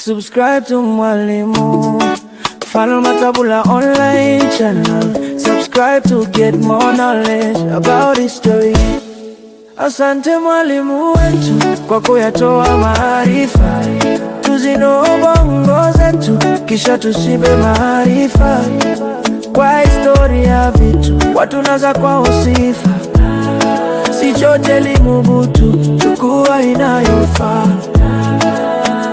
Subscribe to Mwalimu Mfano Matabula online channel. Subscribe to get more knowledge about history. Asante mwalimu wetu kwa kuyatoa maarifa, tuzino bongo zetu kisha tusibe maarifa. Kwa historia vitu watu naza kwa usifa, si chote limubutu chukua inayofaa.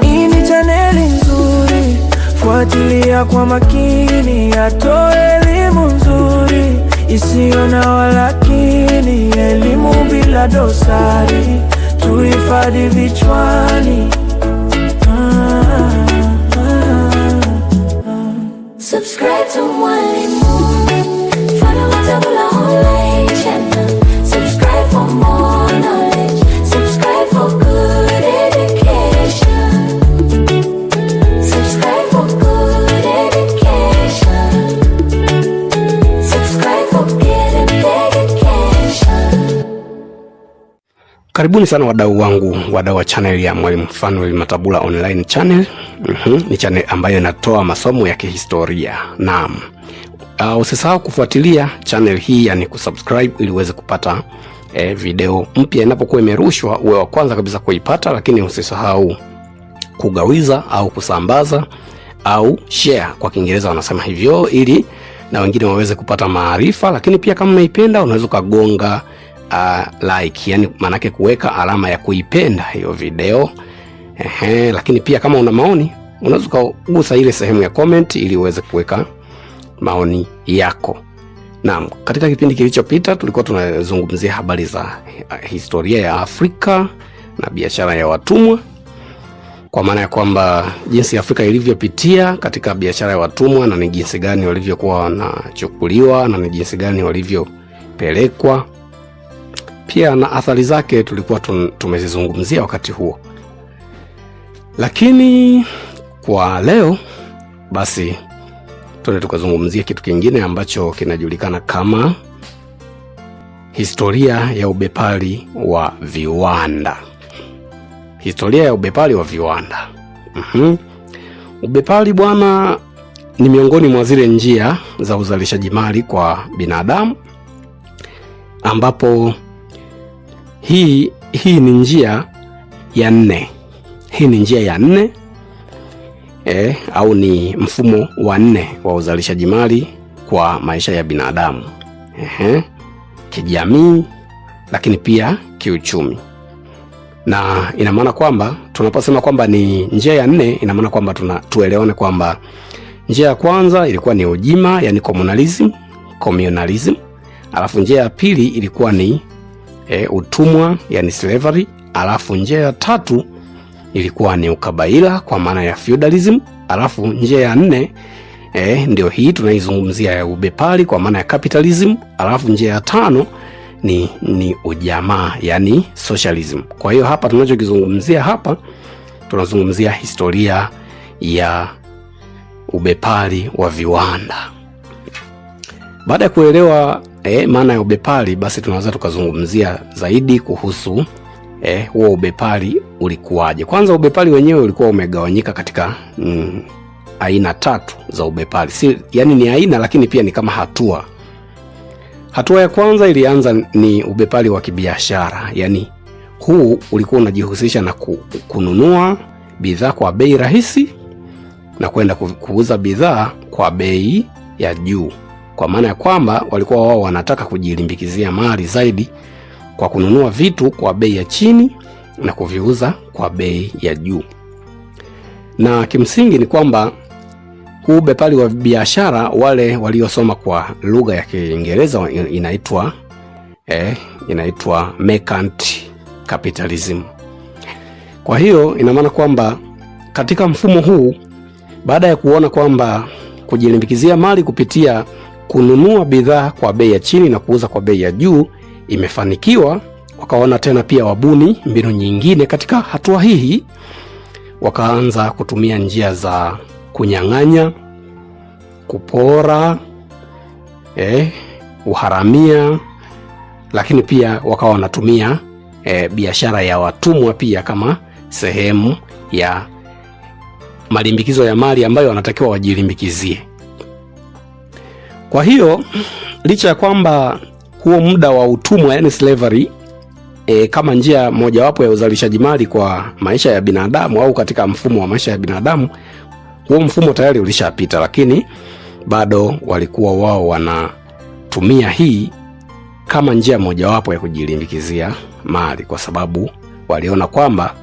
Ini chaneli nzuri, fuatilia kwa makini, atoe elimu nzuri isiyo na walakini, elimu bila dosari tuhifadhi vichwani. Subscribe to Mwalimu Mfano Matabula online channel. Subscribe for more knowledge. Subscribe for good education. Subscribe for good education. Subscribe for good education. Karibuni sana wadau wangu, wadau wa channel ya Mwalimu Mfano Matabula online channel. Ni channel ambayo inatoa masomo ya kihistoria. Naam. Usisahau kufuatilia channel hii, yani kusubscribe ili uweze kupata video mpya inapokuwa imerushwa uwe wa kwanza kabisa kuipata, lakini usisahau kugawiza au kusambaza au share kwa Kiingereza wanasema hivyo, ili na wengine waweze kupata maarifa. Lakini pia kama umeipenda unaweza kugonga like, yani manake kuweka alama ya kuipenda hiyo video. Lakini pia kama una maoni unaweza kugusa ile sehemu ya comment ili uweze kuweka maoni yako. Naam, katika kipindi kilichopita tulikuwa tunazungumzia habari za historia ya Afrika na biashara ya watumwa, kwa maana ya kwamba jinsi Afrika ilivyopitia katika biashara ya watumwa na ni jinsi gani walivyokuwa wanachukuliwa na ni jinsi gani walivyopelekwa, pia na athari zake tulikuwa tumezizungumzia wakati huo. Lakini kwa leo basi tukazungumzia kitu kingine ambacho kinajulikana kama historia ya ubepari wa viwanda. Historia ya ubepari wa viwanda. Ubepari bwana ni miongoni mwa zile njia za uzalishaji mali kwa binadamu, ambapo hii ni njia ya 4. Hii ni njia ya 4 au ni mfumo wa 4 wa uzalishaji mali kwa maisha ya binadamu. Kijamii, lakini pia kiuchumi. Na ina maana kwamba tunaposema kwamba ni njia ya 4, ina maana kwamba tuelewane kwamba njia ya kwanza ilikuwa ni ujima, yani communalism. Alafu njia ya pili ilikuwa ni utumwa, yani slavery. Alafu njia ya tatu ilikuwa ni ukabaila kwa maana ya feudalism. Alafu njia ya 4 ndio hii tunaizungumzia ya ubepari kwa maana ya capitalism. Alafu njia ya 5 ni ujamaa, yani socialism. Kwa hiyo hapa tunachokizungumzia hapa, tunazungumzia historia ya ubepari wa viwanda. Baada ya kuelewa maana ya ubepari, basi tunaweza tukazungumzia zaidi kuhusu huo ubepari ulikuwaje. Kwanza ubepari wenyewe ulikuwa umegawanyika katika aina 3 za ubepari. Yani ni aina, lakini pia ni kama hatua. Hatua ya kwanza ilianza ni ubepari wa kibiashara. Yani huu ulikuwa unajihusisha na kununua bidhaa kwa bei rahisi na kwenda kuuza bidhaa kwa bei ya juu. Kwa maana ya kwamba walikuwa wao wanataka kujilimbikizia mali zaidi kwa kununua vitu kwa bei ya chini na kuviuza kwa bei ya juu. Na kimsingi ni kwamba huu ubepari wa biashara, wale waliosoma kwa lugha ya Kiingereza inaitwa mercant capitalism. Kwa hiyo ina maana kwamba katika mfumo huu, baada ya kuona kwamba kujilimbikizia mali kupitia kununua bidhaa kwa bei ya chini na kuuza kwa bei ya juu imefanikiwa, wakaona tena pia wabuni mbinu nyingine katika hatua hii. Wakaanza kutumia njia za kunyang'anya, kupora, uharamia, lakini pia wakawa wanatumia biashara ya watumwa pia kama sehemu ya malimbikizo ya mali ambayo wanatakiwa wajilimbikizie. Kwa hiyo licha ya kwamba huo muda wa utumwa, yani slavery, kama njia mojawapo ya uzalishaji mali kwa maisha ya binadamu au katika mfumo wa maisha ya binadamu, huo mfumo tayari ulishapita, lakini bado walikuwa wao wanatumia hii kama njia mojawapo ya kujilimbikizia mali, kwa sababu waliona kwamba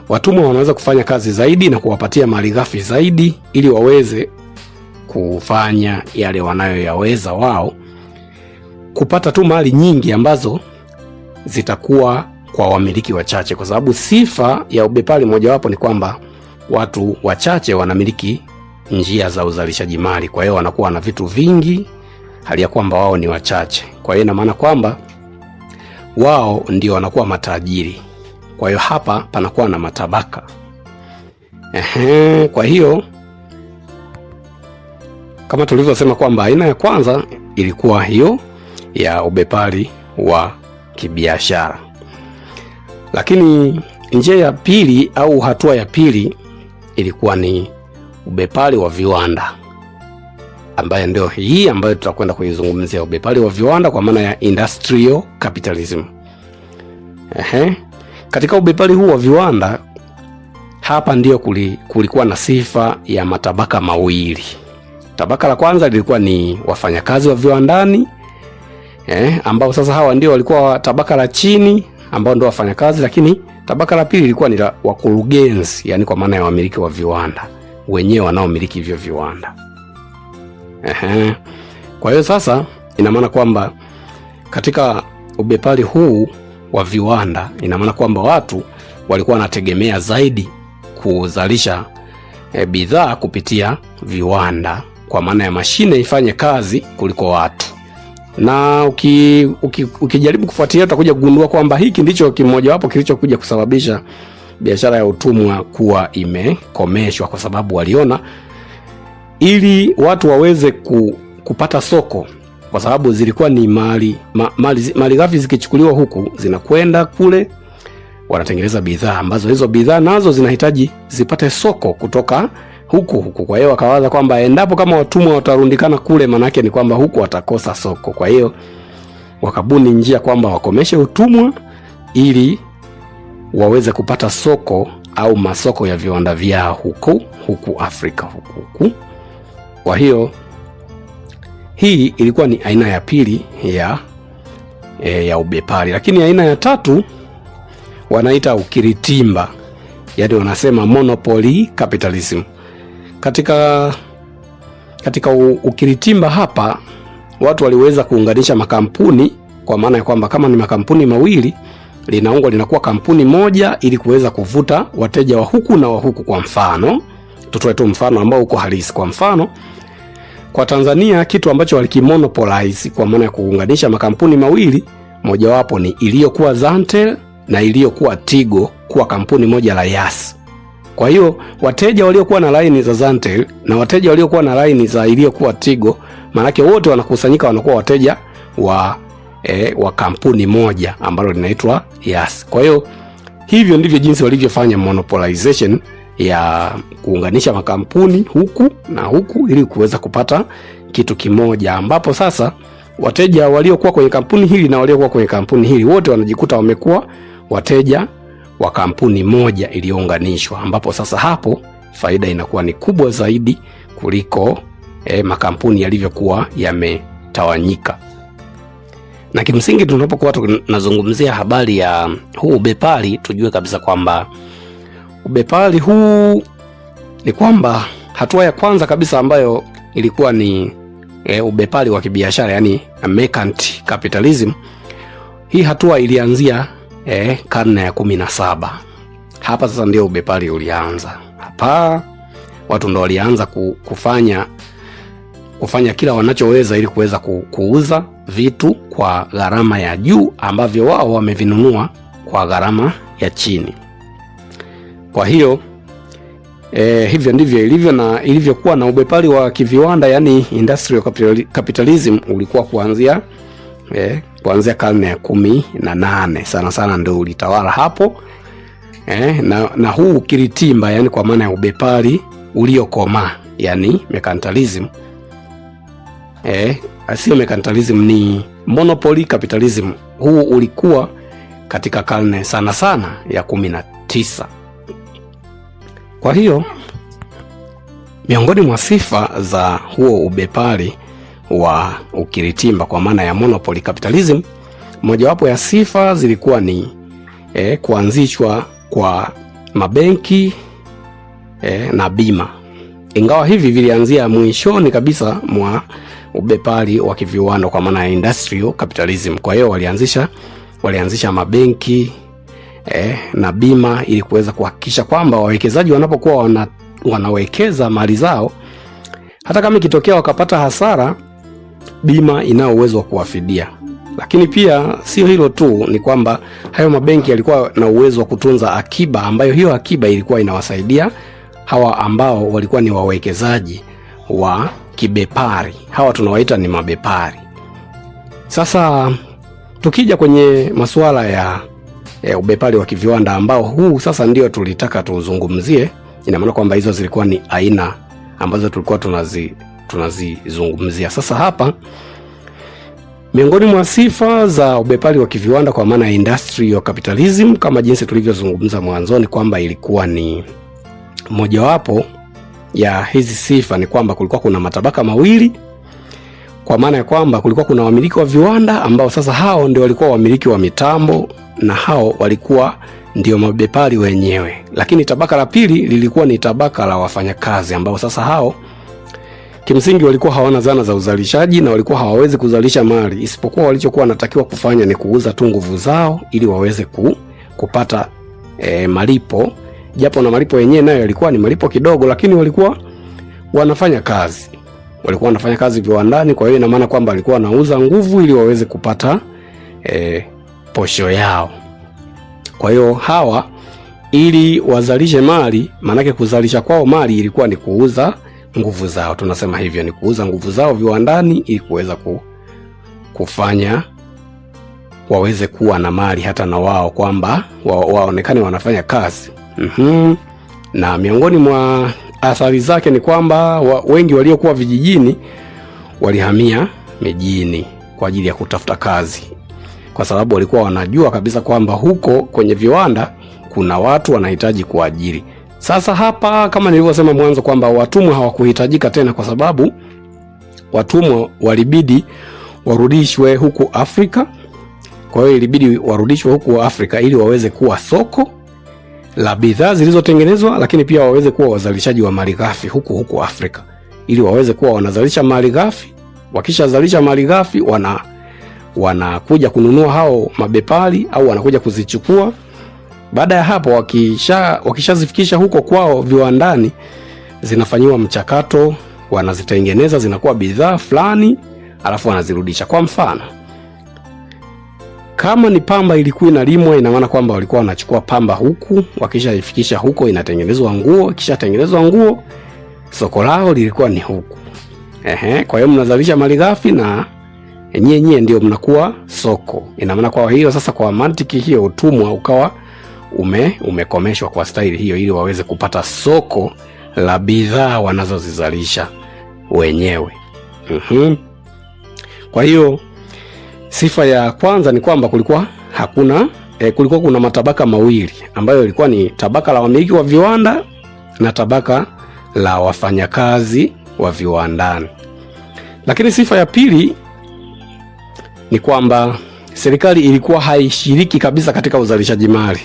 watumwa wanaweza kufanya kazi zaidi na kuwapatia mali ghafi zaidi ili waweze kufanya yale wanayoyaweza wao, kupata tu mali nyingi ambazo zitakuwa kwa wamiliki wachache, kwa sababu sifa ya ubepari mojawapo ni kwamba watu wachache wanamiliki njia za uzalishaji mali. Kwa hiyo wanakuwa na vitu vingi hali ya kwamba wao ni wachache. Kwa hiyo ina maana kwamba wao ndio wanakuwa matajiri. Kwa hiyo hapa panakuwa na matabaka. Kwa hiyo kama tulivyosema kwamba aina ya kwanza ilikuwa hiyo ya ubepari wa kibiashara. Lakini njia ya pili au hatua ya pili ilikuwa ni ubepari wa viwanda, ambayo ndio hii ambayo tutakwenda kuizungumzia, ubepari wa viwanda kwa maana ya industrial capitalism. Katika ubepari huu wa viwanda, hapa ndio kulikuwa na sifa ya matabaka mawili. Tabaka la kwanza lilikuwa ni wafanyakazi wa viwandani, ambao sasa hawa ndio walikuwa tabaka la chini ambao ndio wafanyakazi, lakini tabaka la pili lilikuwa ni la wakurugenzi, yani kwa maana ya wamiliki wa viwanda, wenyewe wanaomiliki hivyo viwanda. Kwa hiyo sasa ina maana kwamba katika ubepari huu wa viwanda, ina maana kwamba watu walikuwa wanategemea zaidi kuzalisha bidhaa kupitia viwanda, kwa maana ya mashine ifanye kazi kuliko watu. Na ukijaribu kufuatilia utakuja kugundua kwamba hiki ndicho kimojawapo kilichokuja kusababisha biashara ya utumwa kuwa imekomeshwa, kwa sababu waliona ili watu waweze kupata soko, kwa sababu zilikuwa ni mali ghafi zikichukuliwa huku zinakwenda kule, wanatengeneza bidhaa ambazo hizo bidhaa nazo zinahitaji zipate soko kutoka huku. Kwa hiyo wakawaza kwamba endapo kama watumwa watarundikana kule, manake ni kwamba huku watakosa soko. Kwa hiyo wakabuni njia kwamba wakomeshe utumwa ili waweze kupata soko au masoko ya viwanda vyao huku Afrika huku. Kwa hiyo hii ilikuwa ni aina ya pili ya ubepari. Lakini aina ya tatu wanaita ukiritimba, yaani wanasema monopoly capitalism. Katika ukiritimba hapa watu waliweza kuunganisha makampuni, kwa maana ya kwamba kama ni makampuni mawili linakuwa kampuni moja ili kuweza kuvuta wateja wa huku na wa huku. Kwa mfano, tutoe tu mfano ambao uko halisi. Kwa mfano, kwa Tanzania kitu ambacho walikimonopolize kwa maana ya kuunganisha makampuni mawili, mojawapo ni iliyokuwa Zantel na iliyokuwa Tigo kuwa kampuni moja la Yas. Kwa hiyo wateja waliokuwa na line za Zantel na wateja waliokuwa na line za iliyokuwa Tigo, manake wote wanakusanyika wanakuwa wateja wa kampuni moja ambalo linaitwa Yas. Kwa hiyo hivyo ndivyo jinsi walivyofanya monopolization ya kuunganisha makampuni huku na huku ili kuweza kupata kitu kimoja, ambapo sasa wateja waliokuwa kwenye kampuni hili na waliokuwa kwenye kampuni hili wote wanajikuta wamekuwa wateja wa kampuni moja iliyounganishwa, ambapo sasa hapo faida inakuwa ni kubwa zaidi kuliko makampuni yalivyokuwa yametawanyika. Na kimsingi tunapokuwa tunazungumzia habari ya huu ubepari, tujue kabisa kwamba ubepari huu ni kwamba hatua ya kwanza kabisa ambayo ilikuwa ni ubepari wa kibiashara, yani mercant capitalism. Hii hatua ilianzia karne ya 17. Hapa sasa ndio ubepari ulianza. Hapa watu ndio walianza kufanya kila wanachoweza ili kuweza kuuza vitu kwa gharama ya juu ambavyo wao wamevinunua kwa gharama ya chini. Kwa hiyo hivyo ndivyo ilivyokuwa na ubepari wa kiviwanda, yani industrial capitalism ulikuwa kuanzia karne ya 18 sana ndio ulitawala hapo. Na huu ukiritimba, yani kwa maana ya ubepari uliokomaa, yani mercantilism. Sio mercantilism, ni monopoly capitalism. Huu ulikuwa katika karne sana sana ya 19. Kwa hiyo miongoni mwa sifa za huo ubepari wa ukiritimba kwa maana ya monopoly capitalism, mojawapo ya sifa zilikuwa ni kuanzishwa kwa mabenki na bima. Ingawa hivi vilianzia mwishoni kabisa mwa ubepari wa kiviwanda kwa maana ya industrial capitalism. Kwa hiyo walianzisha mabenki na bima ili kuweza kuhakikisha kwamba wawekezaji wanapokuwa wanawekeza mali zao, hata kama ikitokea wakapata hasara, bima ina uwezo wa kuwafidia. Lakini pia sio hilo tu, ni kwamba hayo mabenki yalikuwa na uwezo wa kutunza akiba, ambayo hiyo akiba ilikuwa inawasaidia hawa ambao walikuwa ni wawekezaji wa kibepari. Hawa tunawaita ni mabepari. Sasa tukija kwenye masuala ya ubepari wa kiviwanda, ambao huu sasa ndio tulitaka tuzungumzie, ina maana kwamba hizo zilikuwa ni aina ambazo tulikuwa tunazizungumzia. Sasa hapa miongoni mwa sifa za ubepari wa kiviwanda kwa maana ya industrial capitalism, kama jinsi tulivyozungumza mwanzoni kwamba ilikuwa ni mojawapo ya hizi sifa, ni kwamba kulikuwa kuna matabaka mawili, kwa maana ya kwamba kulikuwa kuna wamiliki wa viwanda ambao sasa hao ndio walikuwa wamiliki wa mitambo, na hao walikuwa ndio mabepari wenyewe. Lakini tabaka la pili lilikuwa ni tabaka la wafanyakazi, ambao sasa hao kimsingi walikuwa hawana zana za uzalishaji na walikuwa hawawezi kuzalisha mali, isipokuwa walichokuwa wanatakiwa kufanya ni kuuza tu nguvu zao ili waweze kupata malipo, japo na malipo yenyewe nayo yalikuwa ni malipo kidogo, lakini walikuwa wanafanya kazi. Walikuwa wanafanya kazi viwandani, kwa hiyo ina maana kwamba walikuwa wanauza nguvu ili waweze kupata posho yao. Kwa hiyo hawa ili wazalishe mali, manake kuzalisha kwao mali ilikuwa ni kuuza nguvu zao. Tunasema hivyo, ni kuuza nguvu zao viwandani ili kuweza kufanya waweze kuwa na mali hata na wao, kwamba waonekane wanafanya kazi. Na miongoni mwa athari zake ni kwamba wengi waliokuwa vijijini walihamia mijini kwa ajili ya kutafuta kazi, kwa sababu walikuwa wanajua kabisa kwamba huko kwenye viwanda kuna watu wanahitaji kuajiri. Sasa hapa kama nilivyosema mwanzo kwamba watumwa hawakuhitajika tena, kwa sababu watumwa walibidi warudishwe huku Afrika. Kwa hiyo ilibidi warudishwe huku Afrika ili waweze kuwa soko la bidhaa zilizotengenezwa, lakini pia waweze kuwa wazalishaji wa malighafi huku Afrika, ili waweze kuwa wanazalisha malighafi. Wakishazalisha malighafi wanakuja kununua hao mabepari, au wanakuja kuzichukua. Baada ya hapo wakishazifikisha huko kwao viwandani, zinafanywa mchakato, wanazitengeneza zinakuwa bidhaa fulani, alafu wanazirudisha. Kwa mfano, kama ni pamba ilikuwa inalimwa, ina maana kwamba walikuwa wanachukua pamba huku, wakishaifikisha huko inatengenezwa nguo. Ikishatengenezwa nguo, soko lao lilikuwa ni huku. Kwa hiyo mnazalisha malighafi na nyenye ndio mnakuwa soko. Ina maana kwa hiyo sasa, kwa mantiki hiyo, utumwa ukawa umekomeshwa kwa staili hiyo, ili waweze kupata soko la bidhaa wanazozizalisha wenyewe. Kwa hiyo sifa ya kwanza ni kwamba kulikuwa kuna matabaka mawili, ambayo ilikuwa ni tabaka la wamiliki wa viwanda na tabaka la wafanyakazi wa viwandani. Lakini sifa ya pili ni kwamba serikali ilikuwa haishiriki kabisa katika uzalishaji mali.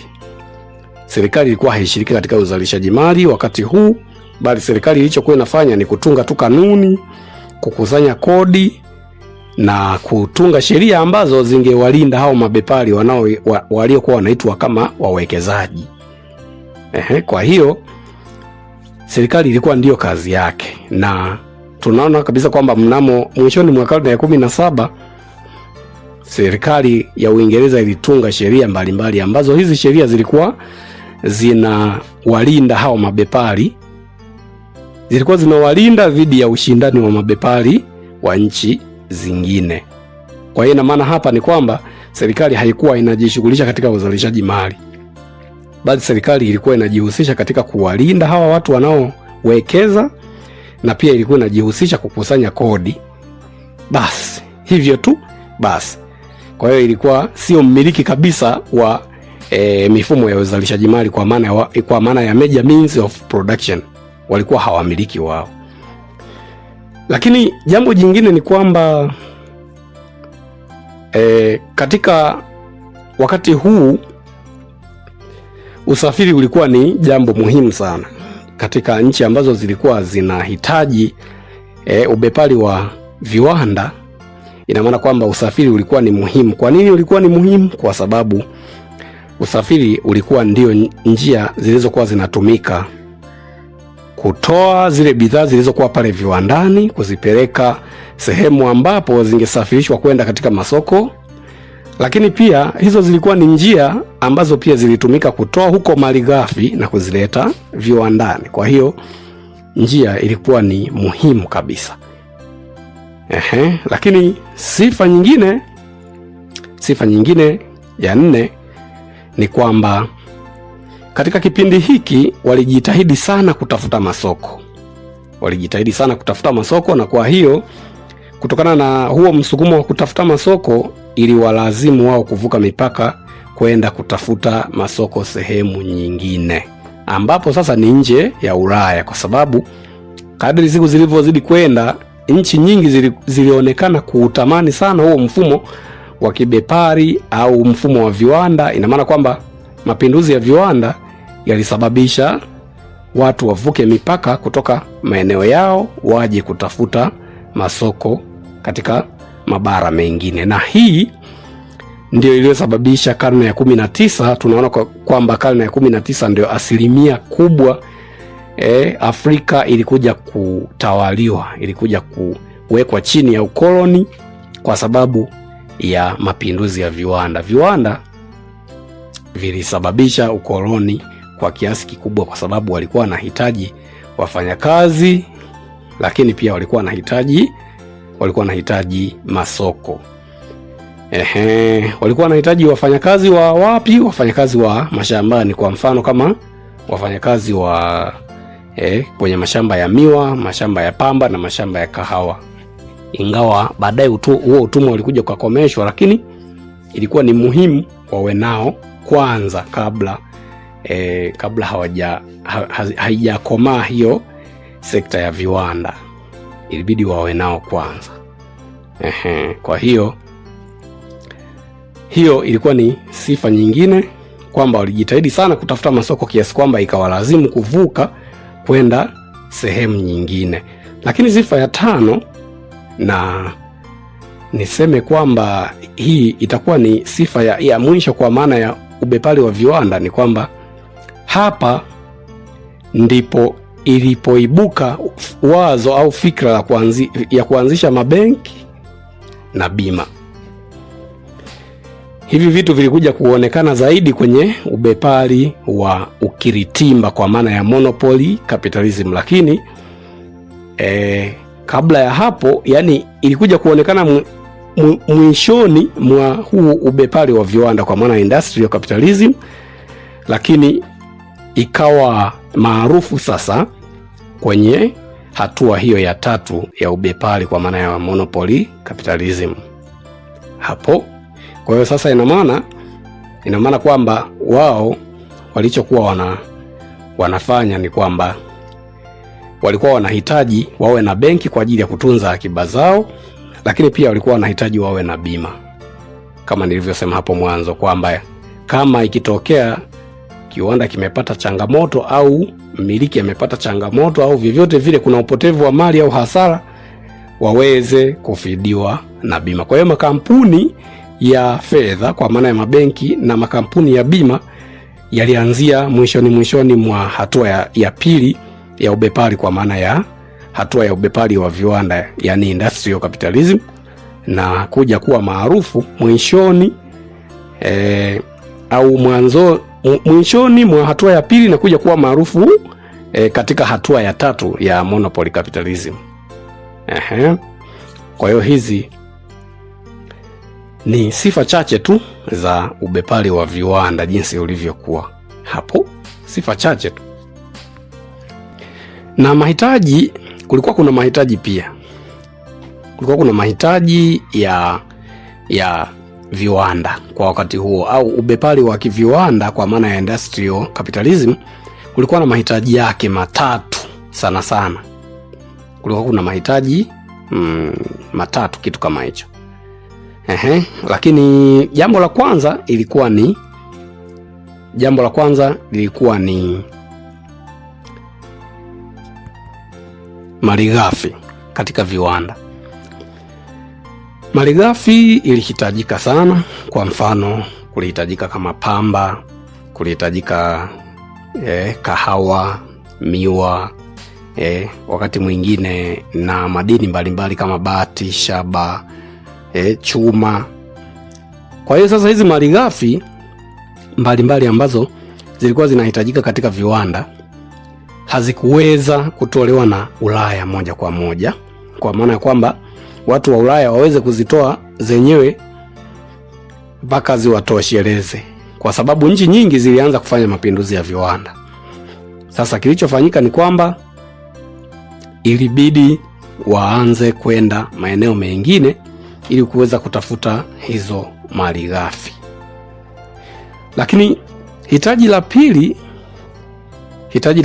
Serikali ilikuwa haishiriki katika uzalishaji mali wakati huu, bali serikali ilichokuwa inafanya ni kutunga tu kanuni, kukusanya kodi na kutunga sheria ambazo zingewalinda hao mabepari waliokuwa wanaitwa kama wawekezaji. Kwa hiyo serikali ilikuwa ndiyo kazi yake, na tunaona kabisa kwamba mnamo mwishoni mwa karne ya 17 serikali ya Uingereza ilitunga sheria mbalimbali, ambazo hizi sheria zilikuwa zinawalinda hao mabepari, zilikuwa zinawalinda dhidi ya ushindani wa mabepari wa nchi zingine. Kwa hiyo ina maana hapa ni kwamba serikali haikuwa inajishughulisha katika uzalishaji mali, bali serikali ilikuwa inajihusisha katika kuwalinda hawa watu kuwekeza na pia ilikuwa inajihusisha kukusanya kodi. Basi hivyo tu basi. Kwa hiyo ilikuwa sio mmiliki kabisa wa mifumo ya uzalishaji mali kwa maana ya major means of production, walikuwa hawamiliki wao. Lakini jambo jingine ni kwamba katika wakati huu usafiri ulikuwa ni jambo muhimu sana katika nchi ambazo zilikuwa zinahitaji ubepari wa viwanda. Ina maana kwamba usafiri ulikuwa ni muhimu. Kwa nini ulikuwa ni muhimu? Kwa sababu usafiri ulikuwa ndio njia zilizokuwa zinatumika kutoa zile bidhaa zilizokuwa pale viwandani, kuzipeleka sehemu ambapo zingesafirishwa kwenda katika masoko. Lakini pia hizo zilikuwa ni njia ambazo pia zilitumika kutoa huko malighafi na kuzileta viwandani. Kwa hiyo njia ilikuwa ni muhimu kabisa. Lakini sifa nyingine ya 4 ni kwamba katika kipindi hiki walijitahidi sana kutafuta masoko. Na kwa hiyo kutokana na huo msukumo wa kutafuta masoko, ili walazimu wao kuvuka mipaka kwenda kutafuta masoko sehemu nyingine, ambapo sasa ni nje ya Ulaya, kwa sababu kadri siku zilivyozidi kwenda, nchi nyingi zilionekana kuutamani sana huo mfumo wa kibepari au mfumo wa viwanda. Ina maana kwamba mapinduzi ya viwanda yalisababisha watu wavuke mipaka kutoka maeneo yao waje kutafuta masoko katika mabara mengine. Na hii ndio iliyosababisha karne ya 19. Tunaona kwamba karne ya 19 ndio asilimia kubwa Afrika ilikuja kutawaliwa, ilikuja kuwekwa chini ya ukoloni kwa sababu ya mapinduzi ya viwanda. Viwanda vilisababisha ukoloni kwa kiasi kikubwa, kwa sababu walikuwa wanahitaji wafanyakazi, lakini pia walikuwa wanahitaji masoko. Walikuwa wanahitaji wafanyakazi wa wapi? Wafanyakazi wa mashambani, kwa mfano kama wafanyakazi wa kwenye mashamba ya miwa, mashamba ya pamba na mashamba ya kahawa. Ingawa baadaye huo utumwa ulikuja kukomeshwa, lakini ilikuwa ni muhimu wawe nao kwanza kabla haijakomaa hiyo sekta ya viwanda. Ilibidi wawe nao kwanza. Kwa hiyo ilikuwa ni sifa nyingine, kwamba walijitahidi sana kutafuta masoko kiasi kwamba ikawalazimu kuvuka kwenda sehemu nyingine. Lakini sifa ya 5, na niseme kwamba hii itakuwa ni sifa ya mwisho kwa maana ya ubepari wa viwanda, ni kwamba hapa ndipo ilipoibuka wazo au fikra ya kuanzisha mabenki na bima. Hivi vitu vilikuja kuonekana zaidi kwenye ubepari wa ukiritimba kwa maana ya monopoly capitalism, lakini kabla ya hapo, yani ilikuja kuonekana mwishoni mwa huu ubepari wa viwanda kwa maana industrial capitalism, lakini ikawa maarufu sasa kwenye hatua hiyo ya 3 ya ubepari kwa maana ya monopoly capitalism hapo. Kwa hiyo sasa ina maana kwamba wao walichokuwa wanafanya ni kwamba walikuwa wanahitaji wawe na benki kwa ajili ya kutunza akiba zao, lakini pia walikuwa wanahitaji wawe na bima, kama nilivyosema hapo mwanzo, kwamba kama ikitokea kiwanda kimepata changamoto au mmiliki amepata changamoto au vyovyote vile kuna upotevu wa mali au hasara, waweze kufidiwa na bima. Kwa hiyo makampuni ya fedha kwa maana ya mabenki na makampuni ya bima yalianzia mwishoni mwa hatua ya pili ya ubepari kwa maana ya hatua ya ubepari wa viwanda, yani industrial capitalism, na kuja kuwa maarufu mwishoni mwa hatua ya pili na kuja kuwa maarufu katika hatua ya 3 ya monopoly capitalism. Kwa hiyo hizi ni sifa chache tu za ubepari wa viwanda jinsi ulivyokuwa hapo, sifa chache tu. Na mahitaji, kulikuwa kuna mahitaji pia. Kulikuwa kuna mahitaji ya viwanda kwa wakati huo, au ubepari wa kiviwanda kwa maana ya industrial capitalism. Kulikuwa na mahitaji yake matatu sana sana. Kulikuwa kuna mahitaji matatu, kitu kama hicho. Lakini jambo la kwanza lilikuwa ni malighafi katika viwanda. Malighafi ilihitajika sana. Kwa mfano, kulihitajika kama pamba, kulihitajika kahawa, miwa, wakati mwingine na madini mbalimbali kama bati, shaba, chuma. Kwa hiyo sasa hizi malighafi mbalimbali ambazo zilikuwa zinahitajika katika viwanda hazikuweza kutolewa na Ulaya moja kwa moja, kwa maana ya kwamba watu wa Ulaya waweze kuzitoa zenyewe mpaka ziwatosheleze, kwa sababu nchi nyingi zilianza kufanya mapinduzi ya viwanda. Sasa kilichofanyika ni kwamba ilibidi waanze kwenda maeneo mengine ili kuweza kutafuta hizo malighafi. Lakini hitaji la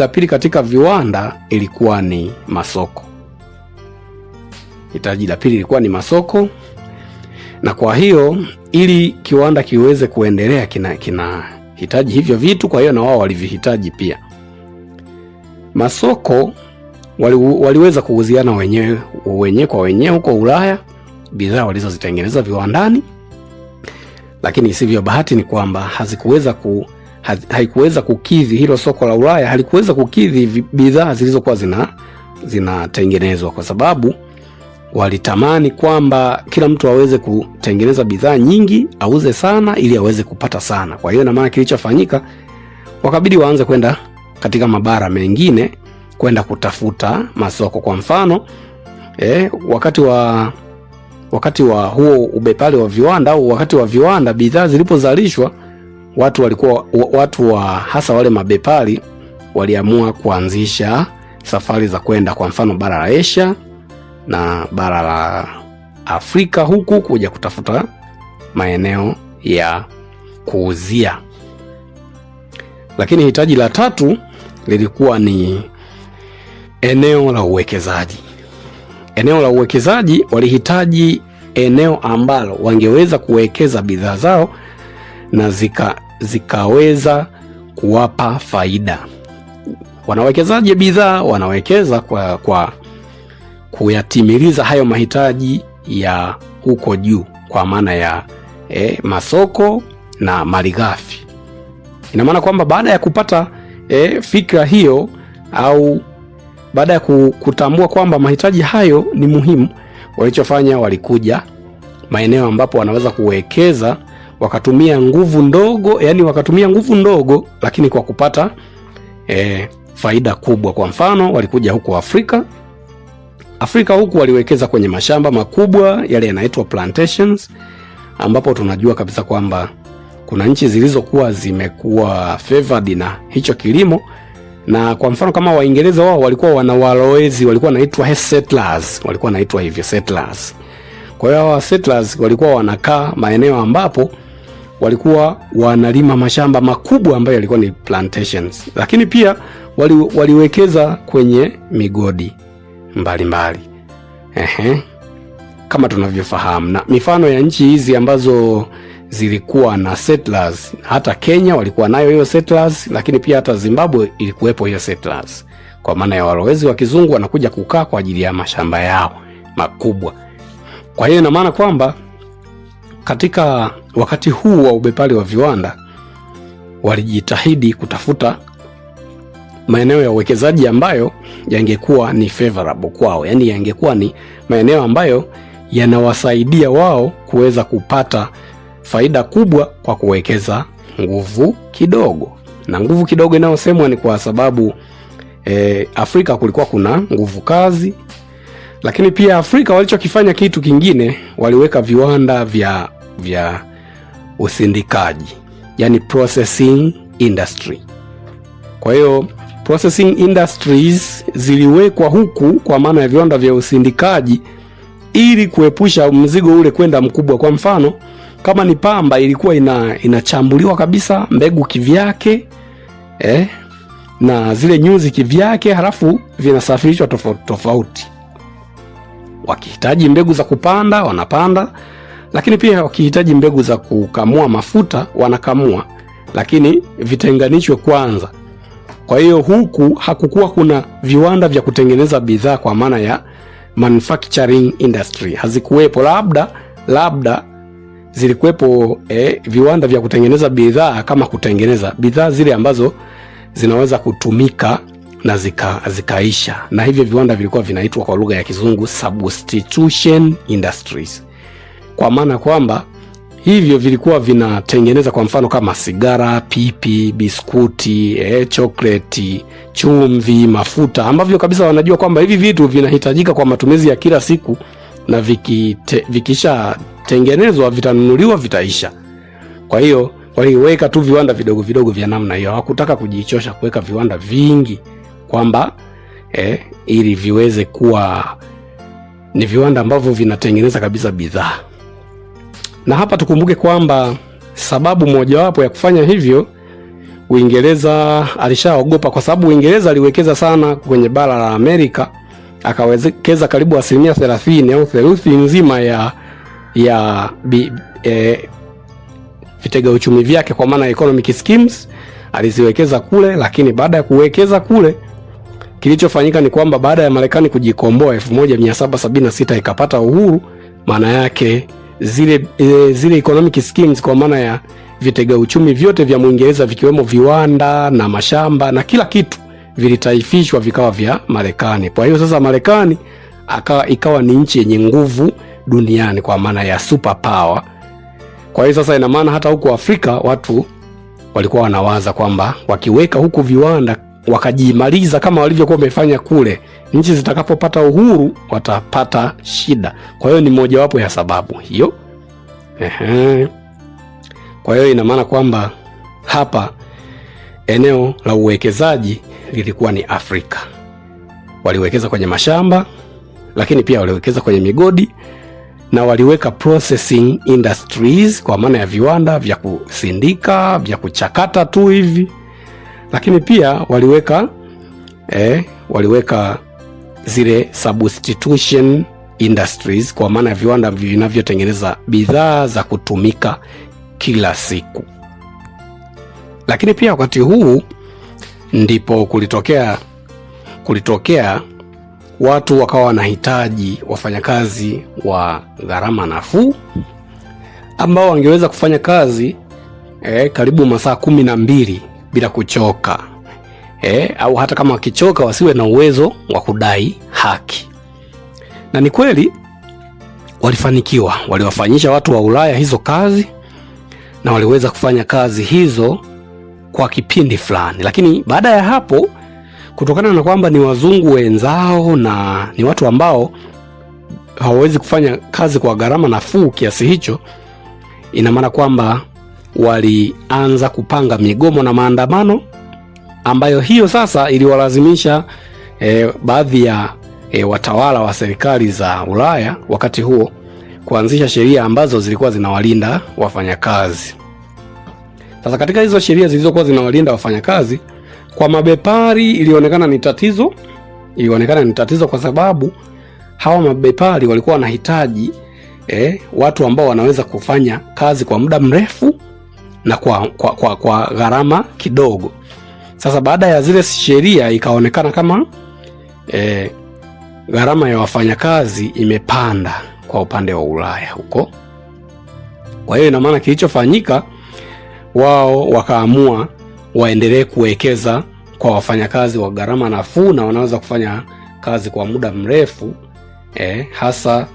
pili katika viwanda ilikuwa ni masoko. Hitaji la pili ilikuwa ni masoko, na kwa hiyo ili kiwanda kiweze kuendelea kina hitaji hivyo vitu. Kwa hiyo na wao walivihitaji pia. Masoko waliweza kuuziana wenyewe kwa wenyewe huko Ulaya bidhaa walizozitengeneza viwandani, lakini isivyo bahati ni kwamba haikuweza kukidhi, hilo soko la Ulaya halikuweza kukidhi bidhaa zilizokuwa zinatengenezwa, kwa sababu walitamani kwamba kila mtu aweze kutengeneza bidhaa nyingi, auze sana ili aweze kupata sana. Kwa hiyo na maana kilichofanyika, wakabidi waanze kwenda katika mabara mengine kwenda kutafuta masoko. Kwa mfano wakati wa huo ubepari wa viwanda, au wakati wa viwanda, bidhaa zilipozalishwa, watu hasa wale mabepari waliamua kuanzisha safari za kwenda kwa mfano bara la Asia na bara la Afrika huku kuja kutafuta maeneo ya kuuzia. Lakini hitaji la tatu lilikuwa ni eneo la uwekezaji. Eneo la uwekezaji, walihitaji eneo ambalo wangeweza kuwekeza bidhaa zao na zikaweza kuwapa faida. Wanawekezaji bidhaa wanawekeza kwa kuyatimiliza hayo mahitaji ya huko juu, kwa maana ya masoko na malighafi. Ina maana kwamba baada ya kupata fikra hiyo, au baada ya kutambua kwamba mahitaji hayo ni muhimu, walichofanya, walikuja maeneo ambapo wanaweza kuwekeza, wakatumia nguvu ndogo, lakini kwa kupata faida kubwa. Kwa mfano, walikuja huko Afrika huku waliwekeza kwenye mashamba makubwa, yale yanaitwa plantations, ambapo tunajua kabisa kwamba kuna nchi zilizokuwa zimekuwa favored na hicho kilimo. Na kwa mfano kama Waingereza, wao walikuwa wana walowezi, walikuwa wanaitwa settlers, walikuwa wanaitwa hivyo settlers. Kwa hiyo hawa settlers walikuwa wanakaa maeneo ambapo walikuwa wanalima mashamba makubwa ambayo yalikuwa ni plantations, lakini pia waliwekeza kwenye migodi mbalimbali. Kama tunavyofahamu, na mifano ya nchi hizi ambazo zilikuwa na settlers, hata Kenya walikuwa nayo hiyo settlers, lakini pia hata Zimbabwe ilikuwepo hiyo settlers, kwa maana ya walowezi wa kizungu wanakuja kukaa kwa ajili ya mashamba yao makubwa. Kwa hiyo ina maana kwamba katika wakati huu wa ubepari wa viwanda, walijitahidi kutafuta maeneo ya uwekezaji ambayo yangekuwa ni favorable kwao, yani yangekuwa ni maeneo ambayo yanawasaidia wao kuweza kupata faida kubwa kwa kuwekeza nguvu kidogo. Na nguvu kidogo inayosemwa ni kwa sababu Afrika kulikuwa kuna nguvu kazi, lakini pia Afrika walichokifanya kitu kingine, waliweka viwanda vya usindikaji, yani processing industry. Kwa hiyo processing industries ziliwekwa huku kwa maana ya viwanda vya usindikaji ili kuepusha mzigo ule kwenda mkubwa. Kwa mfano, kama ni pamba ilikuwa inachambuliwa kabisa, mbegu kivyake, na zile nyuzi kivyake, halafu vinasafirishwa tofauti tofauti. Wakihitaji mbegu za kupanda wanapanda, lakini pia wakihitaji mbegu za kukamua mafuta wanakamua, lakini vitenganishwe kwanza. Kwa hiyo huku hakukuwa kuna viwanda vya kutengeneza bidhaa kwa maana ya manufacturing industry, hazikuwepo. Labda zilikuwepo viwanda vya kutengeneza bidhaa, kama kutengeneza bidhaa zile ambazo zinaweza kutumika na zikaisha, na hivyo viwanda vilikuwa vinaitwa kwa lugha ya Kizungu substitution industries, kwa maana kwamba hivyo vilikuwa vinatengeneza kwa mfano kama sigara, pipi, biskuti, chocolate, chumvi, mafuta, ambavyo kabisa wanajua kwamba hivi vitu vinahitajika kwa matumizi ya kila siku, na vikisha tengenezwa vitanunuliwa, vitaisha. Kwa hiyo waliweka tu viwanda vidogo vidogo vya namna hiyo. Hawakutaka kujichosha kuweka viwanda vingi kwamba ili viweze kuwa ni viwanda ambavyo vinatengeneza kabisa bidhaa. Na hapa tukumbuke kwamba sababu mojawapo ya kufanya hivyo, Uingereza alishaogopa, kwa sababu Uingereza aliwekeza sana kwenye bara la Amerika, akawekeza karibu 30% au theluthi nzima ya vitega uchumi vyake, kwa maana economic schemes aliziwekeza kule. Lakini baada ya kuwekeza kule, kilichofanyika ni kwamba baada ya Marekani kujikomboa 1776 ikapata uhuru, maana yake zile economic schemes kwa maana ya vitega uchumi vyote vya Muingereza, vikiwemo viwanda na mashamba na kila kitu, vilitaifishwa vikawa vya Marekani. Kwa hiyo sasa Marekani ikawa ni nchi yenye nguvu duniani kwa maana ya super power. Kwa hiyo sasa ina maana hata huko Afrika watu walikuwa wanawaza kwamba wakiweka huku viwanda wakajimaliza kama walivyokuwa wamefanya kule, nchi zitakapopata uhuru watapata shida. Kwa hiyo ni mojawapo ya sababu hiyo. Kwa hiyo ina maana kwamba hapa eneo la uwekezaji lilikuwa ni Afrika. Waliwekeza kwenye mashamba, lakini pia waliwekeza kwenye migodi, na waliweka processing industries kwa maana ya viwanda vya kusindika, vya kuchakata tu hivi. Lakini pia waliweka zile substitution industries kwa maana ya viwanda vinavyotengeneza bidhaa za kutumika kila siku. Lakini pia wakati huu ndipo kulitokea watu wakawa wanahitaji wafanyakazi wa gharama nafuu ambao wangeweza kufanya kazi karibu masaa 12 bila kuchoka, au hata kama wakichoka wasiwe na uwezo wa kudai haki. Na ni kweli walifanikiwa, waliwafanyisha watu wa Ulaya hizo kazi, na waliweza kufanya kazi hizo kwa kipindi fulani. Lakini baada ya hapo, kutokana na kwamba ni wazungu wenzao na ni watu ambao hawawezi kufanya kazi kwa gharama nafuu kiasi hicho, ina maana kwamba walianza kupanga migomo na maandamano, ambayo hiyo sasa iliwalazimisha baadhi ya watawala wa serikali za Ulaya wakati huo kuanzisha sheria ambazo zilikuwa zinawalinda wafanyakazi. Sasa katika hizo sheria zilizokuwa zinawalinda wafanyakazi, kwa mabepari ilionekana ni tatizo kwa sababu hawa mabepari walikuwa wanahitaji watu ambao wanaweza kufanya kazi kwa muda mrefu na kwa gharama kidogo. Sasa baada ya zile sheria ikaonekana kama gharama ya wafanyakazi imepanda kwa upande wa Ulaya huko. Kwa hiyo ina maana kilichofanyika, wao wakaamua waendelee kuwekeza kwa wafanyakazi wa gharama nafuu na wanaweza kufanya kazi kwa muda mrefu, hasa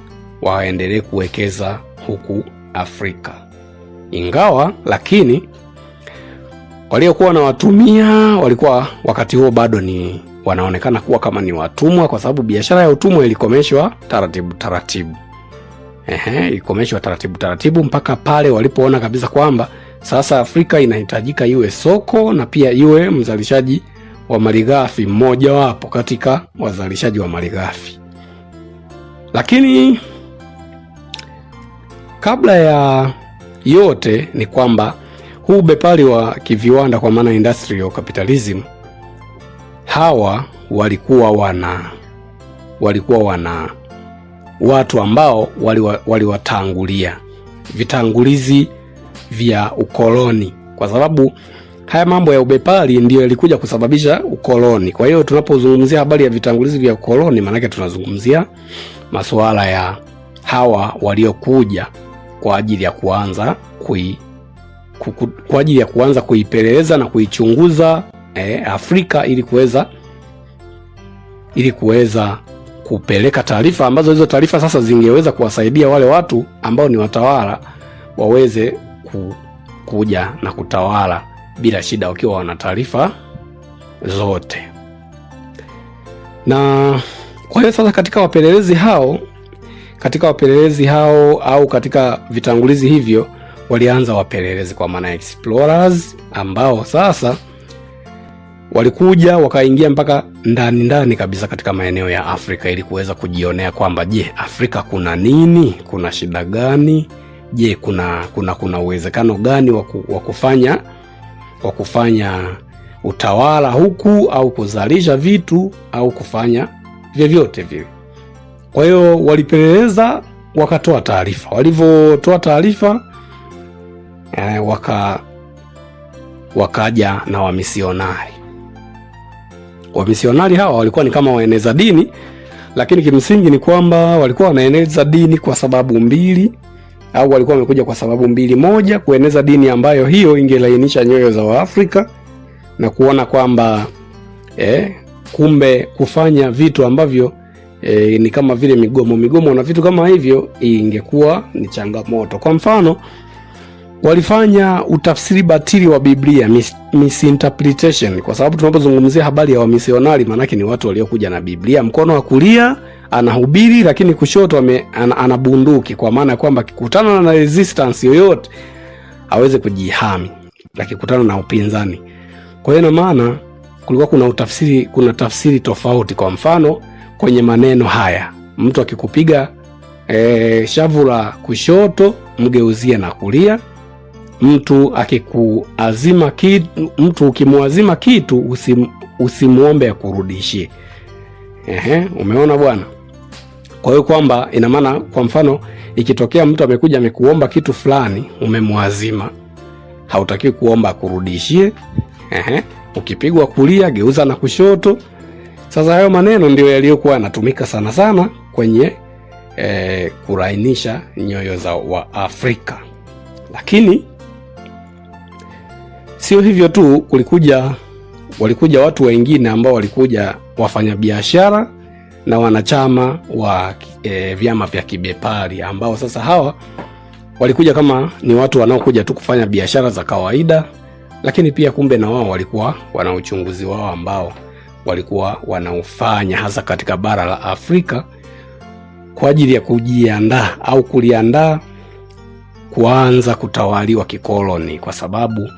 waendelee kuwekeza huku Afrika. Ingawa lakini waliokuwa na watumia walikuwa wakati huo bado ni wanaonekana kuwa kama ni watumwa, kwa sababu biashara ya utumwa ilikomeshwa taratibu. Ilikomeshwa taratibu mpaka pale walipoona kabisa kwamba sasa Afrika inahitajika iwe soko na pia iwe mzalishaji wa malighafi, mmoja wapo katika wazalishaji wa malighafi. Lakini kabla ya yote ni kwamba huu ubepari wa kiviwanda, kwa maana industrial capitalism, hawa walikuwa wana watu ambao waliwatangulia, vitangulizi vya ukoloni, kwa sababu haya mambo ya ubepari ndio yalikuja kusababisha ukoloni. Kwa hiyo tunapozungumzia habari ya vitangulizi vya ukoloni, maana yake tunazungumzia masuala ya hawa waliokuja kwa ajili ya kuanza kuipeleleza na kuichunguza Afrika ili kuweza kupeleka taarifa ambazo hizo taarifa sasa zingeweza kuwasaidia wale watu ambao ni watawala waweze kuja na kutawala bila shida wakiwa wana taarifa zote. Na kwa hiyo sasa katika wapelelezi hao au katika vitangulizi hivyo walianza wapelelezi, kwa maana explorers, ambao sasa walikuja wakaingia mpaka ndani kabisa katika maeneo ya Afrika ili kuweza kujionea kwamba je, Afrika kuna nini, kuna shida gani, je kuna uwezekano gani wa kufanya utawala huku au kuzalisha vitu au kufanya vyovyote vile. Kwa hiyo walipeleleza, wakatoa taarifa. Walivyotoa taarifa wakaja na wamisionari. Wamisionari hawa walikuwa ni kama waeneza dini, lakini kimsingi ni kwamba walikuwa wanaeneza dini kwa sababu mbili, au walikuwa wamekuja kwa sababu mbili. Moja, kueneza dini ambayo hiyo ingelainisha nyoyo za Waafrika na kuona kwamba kumbe kufanya vitu ambavyo ni kama vile migomo na vitu kama hivyo ingekuwa ni changamoto. Kwa mfano, walifanya utafsiri batili wa Biblia, misinterpretation, kwa sababu tunapozungumzia habari ya wamisionari manake ni watu waliokuja na Biblia, mkono wa kulia anahubiri lakini kushoto ana bunduki, kwa maana kwamba akikutana na resistance yoyote aweze kujihami, akikutana na upinzani. Kwa hiyo na maana kulikuwa kuna tafsiri tofauti. Kwa mfano, kwenye maneno haya, mtu akikupiga shavu la kushoto mgeuzie na kulia. Mtu akikuazima kitu, mtu ukimwazima kitu usimuombe akurudishie. Umeona bwana? Kwa hiyo kwamba ina maana, kwa mfano, ikitokea mtu amekuja amekuomba kitu fulani, umemwazima, hautaki kuomba akurudishie. Ukipigwa kulia geuza na kushoto. Sasa hayo maneno ndio yaliyokuwa yanatumika sana kwenye kurainisha nyoyo za Waafrika. Lakini sio hivyo tu, walikuja watu wengine ambao walikuja wafanyabiashara na wanachama wa vyama vya kibepari, ambao sasa hawa walikuja kama ni watu wanaokuja tu kufanya biashara za kawaida, lakini pia kumbe na wao walikuwa wana uchunguzi wao ambao walikuwa wanaufanya hasa katika bara la Afrika kwa ajili ya kujiandaa au kuliandaa kuanza kutawaliwa kikoloni, kwa sababu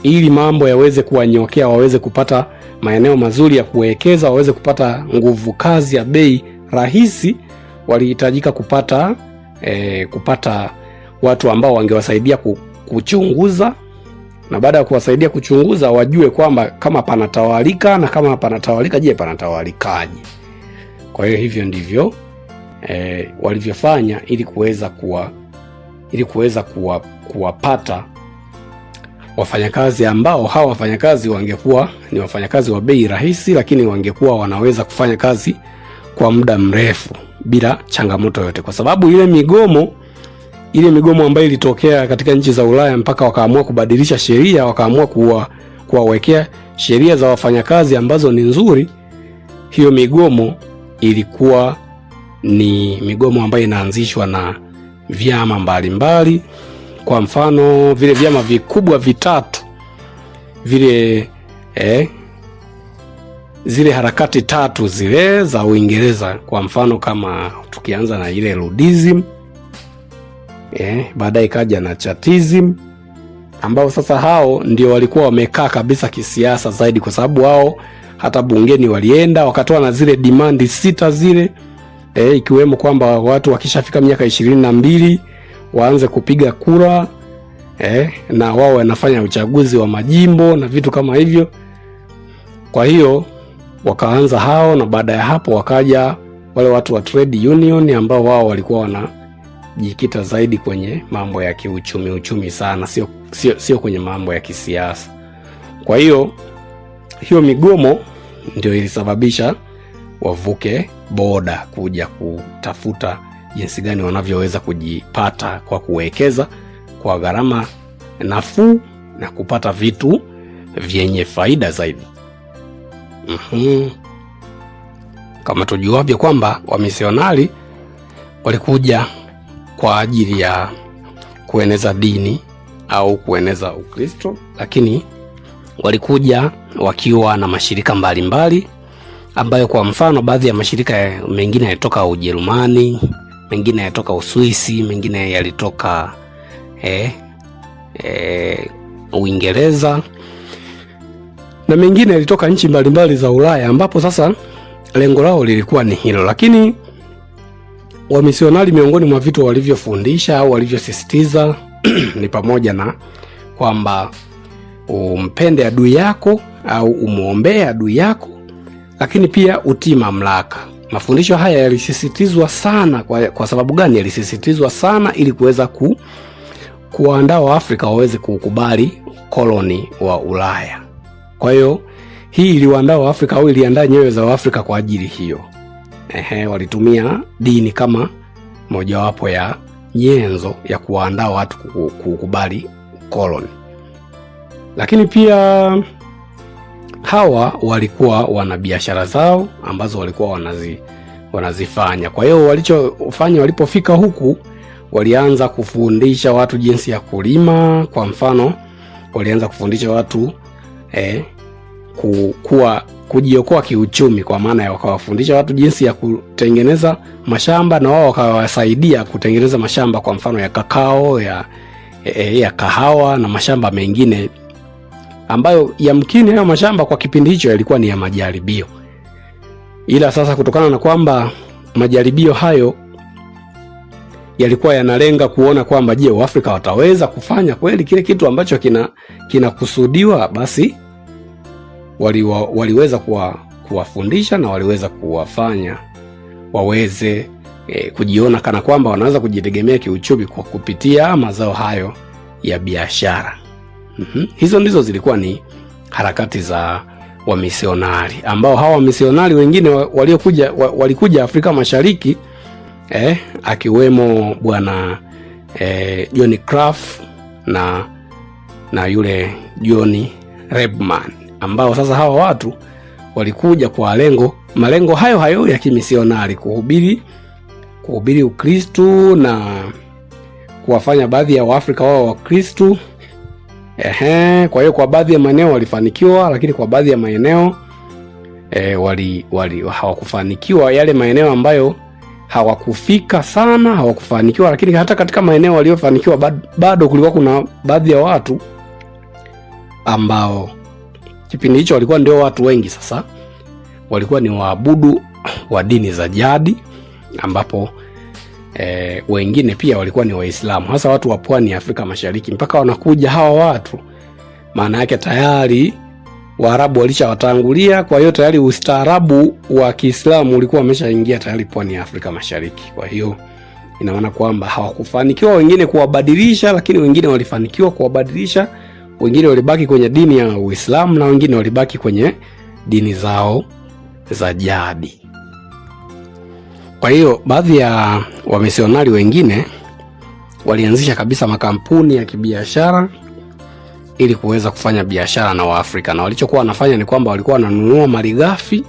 ili mambo yaweze kuwanyokea, waweze kupata maeneo mazuri ya kuwekeza, waweze kupata nguvu kazi ya bei rahisi, walihitajika kupata watu ambao wangewasaidia kuchunguza, na baada ya kuwasaidia kuchunguza wajue kwamba kama panatawalika, na kama panatawalika, je, panatawalikaje. Kwa hiyo hivyo ndivyo walivyofanya ili kuweza kuwapata wafanyakazi ambao hawa wafanyakazi wangekuwa ni wafanyakazi wa bei rahisi, lakini wangekuwa wanaweza kufanya kazi kwa muda mrefu bila changamoto yote, kwa sababu ile migomo ambayo ilitokea katika nchi za Ulaya mpaka wakaamua kubadilisha sheria, wakaamua kuwawekea sheria za wafanyakazi ambazo ni nzuri. Hiyo migomo ilikuwa ni migomo ambayo inaanzishwa na vyama mbalimbali. Kwa mfano, vile vyama vikubwa vitatu vile zile harakati tatu zile za Uingereza, kwa mfano kama tukianza na ile Ludism, baadaye kaja na Chartism, ambao sasa hao ndio walikuwa wamekaa kabisa kisiasa zaidi, kwa sababu hata bungeni walienda wakatoa na zile demand 6 zile, ikiwemo kwamba watu wakishafika miaka 22 waanze kupiga kura, na wao wanafanya uchaguzi wa majimbo na vitu kama hivyo. Kwa hiyo wakaanza hao, na baada ya hapo wakaja wale watu wa trade union ambao wao walikuwa wanajikita zaidi kwenye mambo ya uchumi sana, sio kwenye mambo ya kisiasa. Kwa hiyo migomo ndio ilisababisha wavuke boda kuja kutafuta jinsi gani wanavyoweza kujipata kwa kuwekeza kwa gharama nafuu na kupata vitu vyenye faida zaidi. Kama tujuavyo kwamba wamisionari walikuja kwa ajili ya kueneza dini au kueneza Ukristo, lakini walikuja wakiwa na mashirika mbalimbali ambayo kwa mfano baadhi ya mashirika mengine yalitoka Ujerumani, mengine yalitoka Uswisi, mengine yalitoka Uingereza na mengine yalitoka nchi mbalimbali za Ulaya, ambapo sasa lengo lao lilikuwa ni hilo. Lakini wamisionari miongoni mwa vitu walivyofundisha au walivyosisitiza ni pamoja na kwamba umpende adui yako au umuombee adui yako, lakini pia utii mamlaka. Mafundisho haya yalisisitizwa sana. Kwa sababu gani yalisisitizwa sana? Ili kuweza kuandaa Waafrika waweze kukubali koloni wa Ulaya. Kwa hiyo hii iliwaandaa Waafrika au iliandaa nyoyo za Waafrika kwa ajili hiyo. Walitumia dini kama mojawapo ya nyenzo ya kuandaa watu kukubali koloni. Lakini pia hawa walikuwa wana biashara zao ambazo walikuwa wanazifanya. Kwa hiyo walichofanya walipofika huku, walianza kufundisha watu jinsi ya kulima. Kwa mfano, walianza kufundisha watu kujiokoa kiuchumi, kwa maana ya wakawafundisha watu jinsi ya kutengeneza mashamba, na wao wakawasaidia kutengeneza mashamba, kwa mfano ya kakao, ya kahawa na mashamba mengine ambayo yamkini hayo mashamba kwa kipindi hicho yalikuwa ni ya majaribio. Ila sasa kutokana na kwamba majaribio hayo yalikuwa yanalenga kuona kwamba je, Waafrika wataweza kufanya kweli kile kitu ambacho kinakusudiwa, basi waliweza kuwafundisha na waliweza kuwafanya waweze kujiona kana kwamba wanaweza kujitegemea kiuchumi kwa kupitia mazao hayo ya biashara. Hizo ndizo zilikuwa ni harakati za wamisionari, ambao hawa wamisionari wengine walikuja Afrika Mashariki, akiwemo bwana John Craft na yule John Rebman, ambao sasa hawa watu walikuja kwa malengo hayo ya kimisionari, kuhubiri Ukristo na kuwafanya baadhi ya Waafrika wao Wakristo. Kwa hiyo kwa baadhi ya maeneo walifanikiwa, lakini kwa baadhi ya maeneo hawakufanikiwa. Yale maeneo ambayo hawakufika sana hawakufanikiwa, lakini hata katika maeneo waliofanikiwa bado kulikuwa kuna baadhi ya watu ambao kipindi hicho walikuwa ndio watu wengi. Sasa walikuwa ni waabudu wa dini za jadi, ambapo wengine pia walikuwa ni Waislamu, hasa watu wa pwani ya Afrika Mashariki. Mpaka wanakuja hawa watu, maana yake tayari Waarabu walishawatangulia. Kwa hiyo tayari ustaarabu wa Kiislamu ulikuwa umeshaingia tayari pwani ya Afrika Mashariki. Kwa hiyo ina maana kwamba hawakufanikiwa wengine kuwabadilisha, lakini wengine walifanikiwa kuwabadilisha. Wengine walibaki kwenye dini ya Uislamu na wengine walibaki kwenye dini zao za jadi. Kwa hiyo baadhi ya wamisionari wengine walianzisha kabisa makampuni ya kibiashara ili kuweza kufanya biashara na Waafrika, na walichokuwa wanafanya ni kwamba walikuwa wananunua malighafi,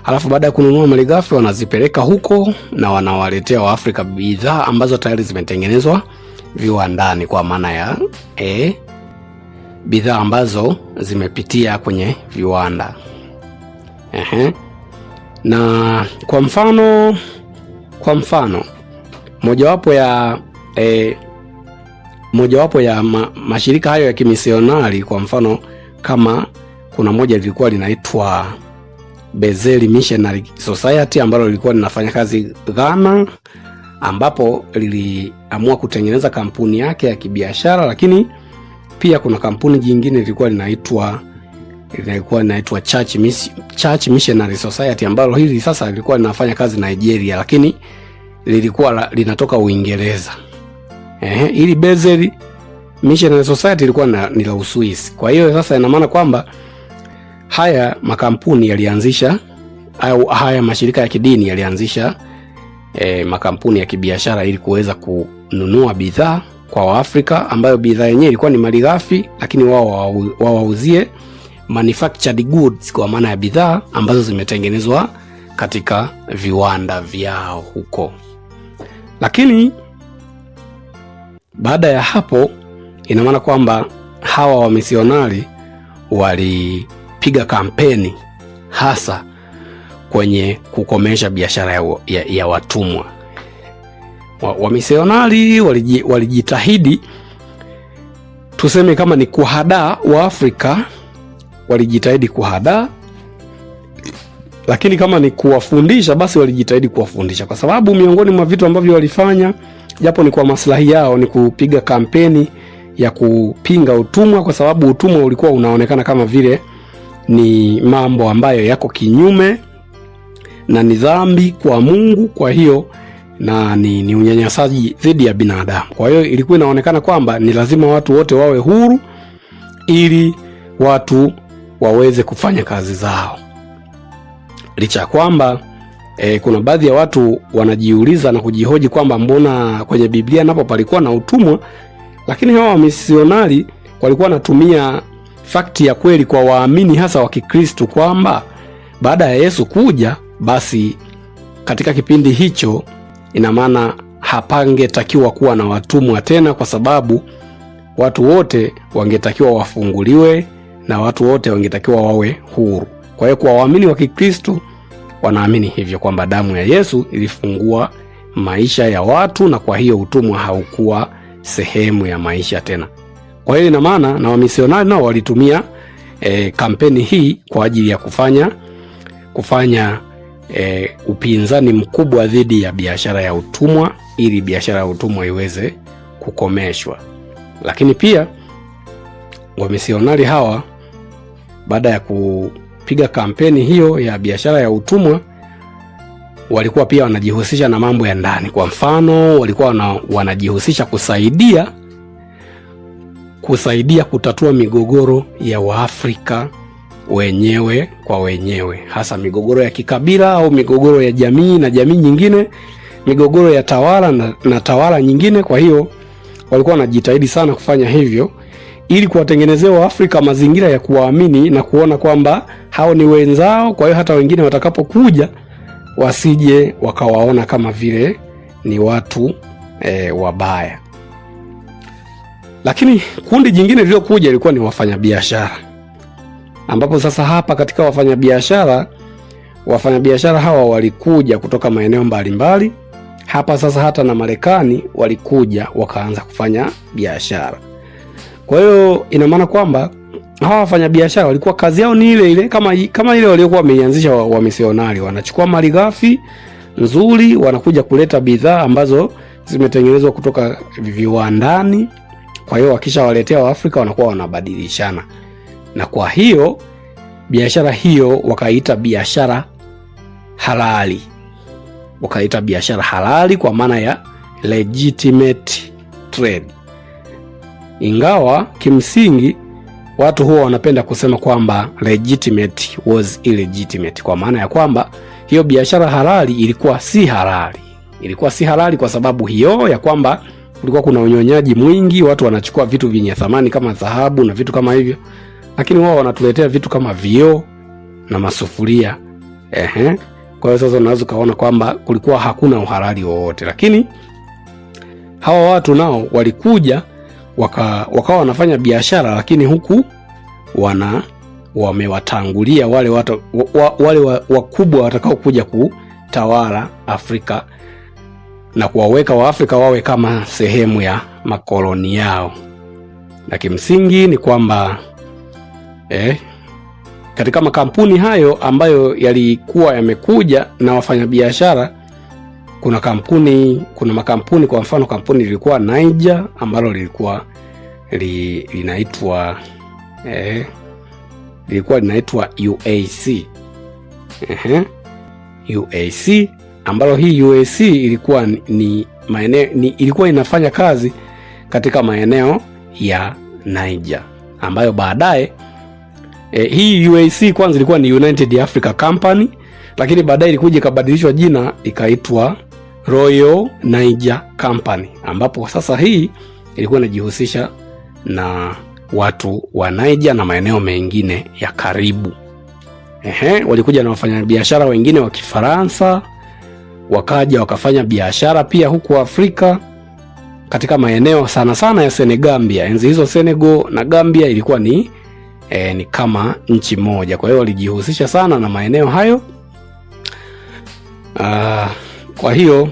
alafu baada ya kununua malighafi wanazipeleka huko na wanawaletea Waafrika bidhaa ambazo tayari zimetengenezwa viwandani, kwa maana ya bidhaa ambazo zimepitia kwenye viwanda. Na kwa mfano mojawapo ya mashirika hayo ya kimisionari, kwa mfano kama kuna moja lilikuwa linaitwa Bethel Missionary Society ambalo lilikuwa linafanya kazi Ghana, ambapo liliamua kutengeneza kampuni yake ya kibiashara. Lakini pia kuna kampuni jingine lilikuwa linaitwa Church Missionary Society ambalo hili sasa lilikuwa linafanya kazi Nigeria, lakini lilikuwa linatoka Uingereza. Ili Bethel Missionary Society ilikuwa ni la Uswisi. Kwa hiyo sasa ina maana kwamba haya makampuni yalianzisha, au haya mashirika ya kidini yalianzisha makampuni ya kibiashara ili kuweza kununua bidhaa kwa Waafrika, ambayo bidhaa yenyewe ilikuwa ni malighafi, lakini wao wauzie manufactured goods, kwa maana ya bidhaa ambazo zimetengenezwa katika viwanda vyao huko. Lakini baada ya hapo ina maana kwamba hawa wamisionari walipiga kampeni hasa kwenye kukomesha biashara ya watumwa. Wamisionari walijitahidi, tuseme kama ni kuhadaa Waafrika, walijitahidi kuhadaa, lakini kama ni kuwafundisha, basi walijitahidi kuwafundisha, kwa sababu miongoni mwa vitu ambavyo walifanya, japo ni kwa maslahi yao, ni kupiga kampeni ya kupinga utumwa, kwa sababu utumwa ulikuwa unaonekana kama vile ni mambo ambayo yako kinyume na ni dhambi kwa Mungu, kwa hiyo na ni unyanyasaji dhidi ya binadamu. Kwa hiyo ilikuwa inaonekana kwamba ni lazima watu wote wawe huru ili watu waweze kufanya kazi zao. Licha kwamba kuna baadhi ya watu wanajiuliza na kujihoji kwamba mbona kwenye Biblia napo palikuwa na utumwa, lakini hawa wamisionari walikuwa wanatumia fakti ya kweli kwa waamini hasa wa Kikristo kwamba baada ya Yesu kuja, basi katika kipindi hicho ina maana hapangetakiwa kuwa na watumwa tena, kwa sababu watu wote wangetakiwa wafunguliwe na watu wote wangetakiwa wawe huru. Kwa hiyo kwa waamini wa Kikristo wanaamini hivyo kwamba damu ya Yesu ilifungua maisha ya watu, na kwa hiyo utumwa haukuwa sehemu ya maisha tena. Kwa hiyo ina maana na wamisionari nao walitumia kampeni hii kwa ajili ya kufanya upinzani mkubwa dhidi ya biashara ya utumwa, ili biashara ya utumwa iweze kukomeshwa. Lakini pia wamisionari hawa baada ya kupiga kampeni hiyo ya biashara ya utumwa, walikuwa pia wanajihusisha na mambo ya ndani. Kwa mfano, walikuwa wanajihusisha kusaidia kutatua migogoro ya Waafrika wenyewe kwa wenyewe, hasa migogoro ya kikabila au migogoro ya jamii na jamii nyingine, migogoro ya tawala na tawala nyingine. Kwa hiyo walikuwa wanajitahidi sana kufanya hivyo ili kuwatengenezea Waafrika mazingira ya kuwaamini na kuona kwamba hao ni wenzao. Kwa hiyo hata wengine watakapokuja wasije wakawaona kama vile ni watu wabaya. Lakini kundi jingine lililokuja ilikuwa ni wafanyabiashara, ambapo sasa hapa katika wafanyabiashara hawa walikuja kutoka maeneo mbalimbali. Hapa sasa hata na Marekani walikuja wakaanza kufanya biashara. Kwa hiyo ina maana kwamba hawa wafanyabiashara walikuwa kazi yao ni ile ile kama ile waliokuwa wameianzisha wamisionari. Wanachukua malighafi nzuri, wanakuja kuleta bidhaa ambazo zimetengenezwa kutoka viwandani. Kwa hiyo wakisha waletea Waafrika wanakuwa wanabadilishana. Na kwa hiyo biashara hiyo wakaita biashara halali. Wakaita biashara halali kwa maana ya legitimate trade. Ingawa kimsingi watu huwa wanapenda kusema kwamba legitimate was illegitimate, kwa maana ya kwamba hiyo biashara halali ilikuwa si halali. Ilikuwa si halali kwa sababu hiyo ya kwamba kulikuwa kuna unyonyaji mwingi, watu wanachukua vitu vyenye thamani kama dhahabu na vitu kama hivyo, lakini wao wanatuletea vitu kama vioo na masufuria. Kwa hiyo sasa unaweza kaona kwamba kulikuwa hakuna uhalali wowote. Lakini hawa watu nao walikuja wakawa wanafanya biashara, lakini huku wamewatangulia wale watu wale wakubwa watakao kuja kutawala Afrika na kuwaweka Waafrika wawe kama sehemu ya makoloni yao. Na kimsingi ni kwamba katika makampuni hayo ambayo yalikuwa yamekuja na wafanyabiashara, kuna makampuni, kwa mfano kampuni lilikuwa Niger ambalo lilikuwa linaitwa UAC. UAC ambalo hii UAC ilikuwa ilikuwa inafanya kazi katika maeneo ya Niger, ambayo baadaye hii UAC kwanza ilikuwa ni United Africa Company, lakini baadaye ilikuja ikabadilishwa jina ikaitwa Royal Niger Company, ambapo sasa hii ilikuwa inajihusisha na watu wa Niger na maeneo mengine ya karibu. Walikuja na wafanyabiashara wengine wa Kifaransa, wakaja wakafanya biashara pia huku Afrika katika maeneo sana sana ya Senegambia. Enzi hizo Senegal na Gambia ilikuwa ni kama nchi moja, kwa hiyo walijihusisha sana na maeneo hayo. Kwa hiyo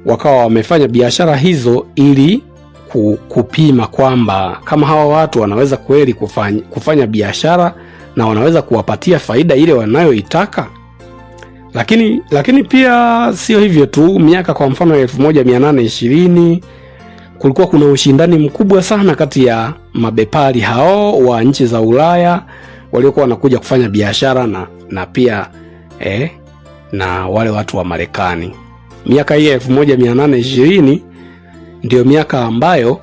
wakawa wamefanya biashara hizo ili kupima kwamba kama hawa watu wanaweza kweli kufanya biashara na wanaweza kuwapatia faida ile wanayoitaka. Lakini pia sio hivyo tu. Miaka kwa mfano 1820 kulikuwa kuna ushindani mkubwa sana kati ya mabepari hao wa nchi za Ulaya waliokuwa wanakuja kufanya biashara na pia na wale watu wa Marekani. Miaka hii 1820 ndio miaka ambayo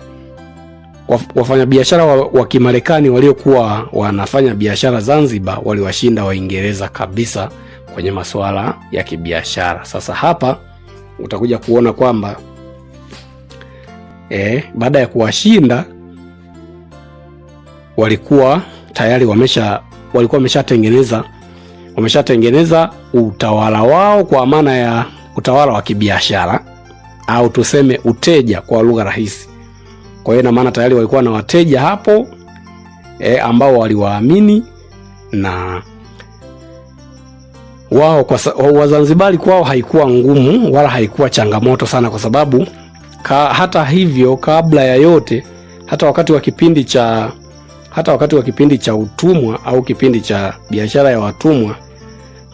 wafanyabiashara wa Kimarekani waliokuwa wanafanya biashara Zanzibar waliwashinda Waingereza kabisa kwenye masuala ya kibiashara. Sasa hapa utakuja kuona kwamba baada ya kuwashinda walikuwa tayari wameshatengeneza utawala wao, kwa maana ya utawala wa kibiashara au tuseme uteja kwa lugha rahisi. Kwa hiyo na maana tayari walikuwa na wateja hapo ambao waliwaamini, na wao kwa Wazanzibari kwao haikuwa ngumu wala haikuwa changamoto sana, kwa sababu hata hivyo kabla ya yote, hata wakati wa kipindi cha utumwa au kipindi cha biashara ya watumwa,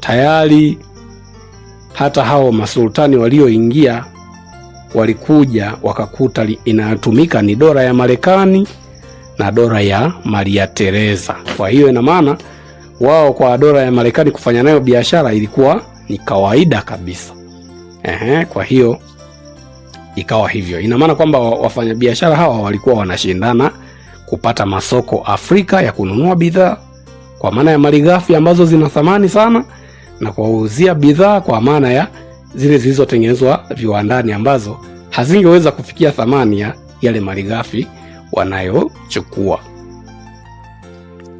tayari hata hao masultani walioingia walikuja wakakuta inatumika ni dola ya Marekani na dola ya Maria Teresa. Kwa hiyo ina maana wao kwa dola ya Marekani kufanya nayo biashara ilikuwa ni kawaida kabisa. Kwa hiyo ikawa hivyo. Ina maana kwamba wafanyabiashara hawa walikuwa wanashindana kupata masoko Afrika ya kununua bidhaa kwa maana ya malighafi ambazo zina thamani sana, na kuwauzia bidhaa kwa maana ya zile zilizotengenezwa viwandani ambazo hazingeweza kufikia thamani ya yale malighafi wanayochukua.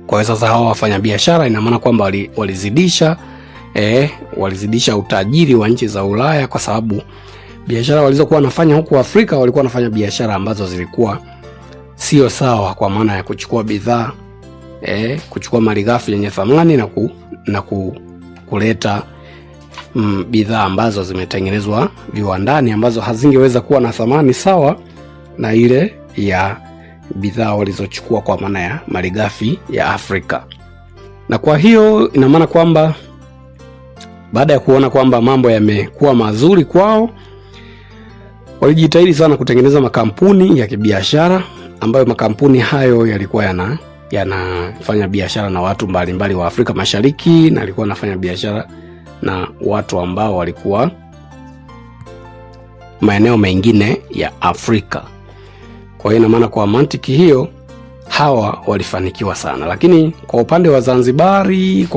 Kwa hiyo sasa hawa wafanyabiashara ina maana kwamba walizidisha utajiri wa nchi za Ulaya, kwa sababu biashara walizokuwa wanafanya huku Afrika walikuwa wanafanya biashara ambazo zilikuwa sio sawa, kwa maana ya kuchukua bidhaa kuchukua malighafi yenye thamani na kuleta bidhaa ambazo zimetengenezwa viwandani ambazo hazingeweza kuwa na thamani sawa na ile ya bidhaa walizochukua kwa maana ya malighafi ya Afrika. Na kwa hiyo ina maana kwamba baada ya kuona kwamba mambo yamekuwa mazuri kwao, walijitahidi sana kutengeneza makampuni ya kibiashara, ambayo makampuni hayo yalikuwa yanafanya biashara na watu mbalimbali wa Afrika Mashariki, na alikuwa anafanya biashara na watu ambao walikuwa maeneo mengine ya Afrika. Kwa hiyo ina maana kwa mantiki hiyo hawa walifanikiwa sana. Lakini kwa upande wa Zanzibari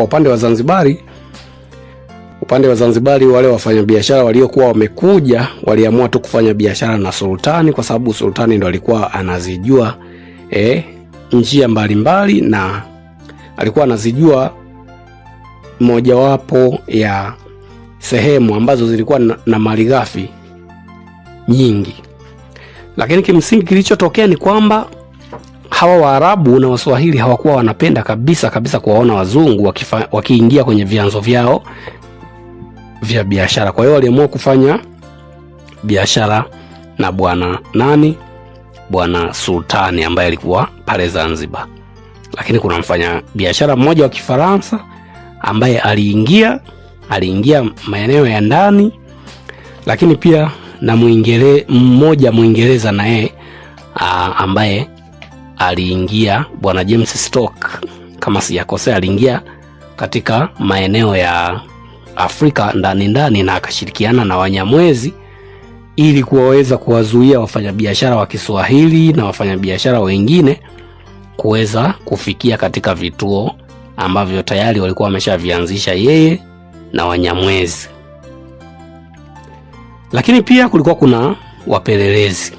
wale wafanyabiashara waliokuwa wamekuja waliamua tu kufanya biashara na sultani, kwa sababu sultani ndo alikuwa anazijua njia mbalimbali, na alikuwa anazijua mojawapo ya sehemu ambazo zilikuwa na malighafi nyingi. Lakini kimsingi kilichotokea ni kwamba hawa Waarabu na Waswahili hawakuwa wanapenda kabisa kuwaona wazungu wakiingia kwenye vyanzo vyao vya biashara. Kwa hiyo waliamua kufanya biashara na bwana Sultani ambaye alikuwa pale Zanzibar. lakini kuna mfanya biashara mmoja wa Kifaransa ambaye aliingia maeneo ya ndani, lakini pia na mmoja Mwingereza na yeye ambaye aliingia, bwana James Stock kama sijakosea, aliingia katika maeneo ya Afrika ndani na akashirikiana na Wanyamwezi ili kuweza kuwazuia wafanyabiashara wa Kiswahili na wafanyabiashara wengine kuweza kufikia katika vituo ambavyo tayari walikuwa wameshavianzisha yeye na Wanyamwezi. Lakini pia kulikuwa kuna wapelelezi.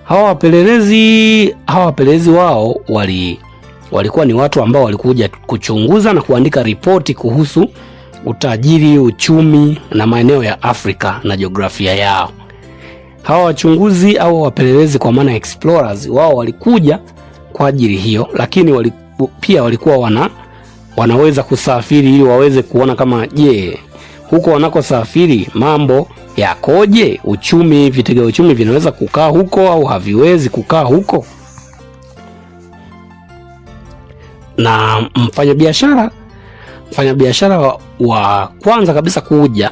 Hawa wapelelezi wao walikuwa ni watu ambao walikuja kuchunguza na kuandika ripoti kuhusu utajiri, uchumi na maeneo ya Afrika na jiografia yao. Hawa wachunguzi au wapelelezi kwa maana explorers, wao walikuja kwa ajili hiyo, lakini pia walikuwa wanaweza kusafiri ili waweze kuona kama huko wanakosafiri mambo yakoje, uchumi, vitega uchumi vinaweza kukaa huko au haviwezi kukaa huko. Na mfanyabiashara wa kwanza kabisa kuja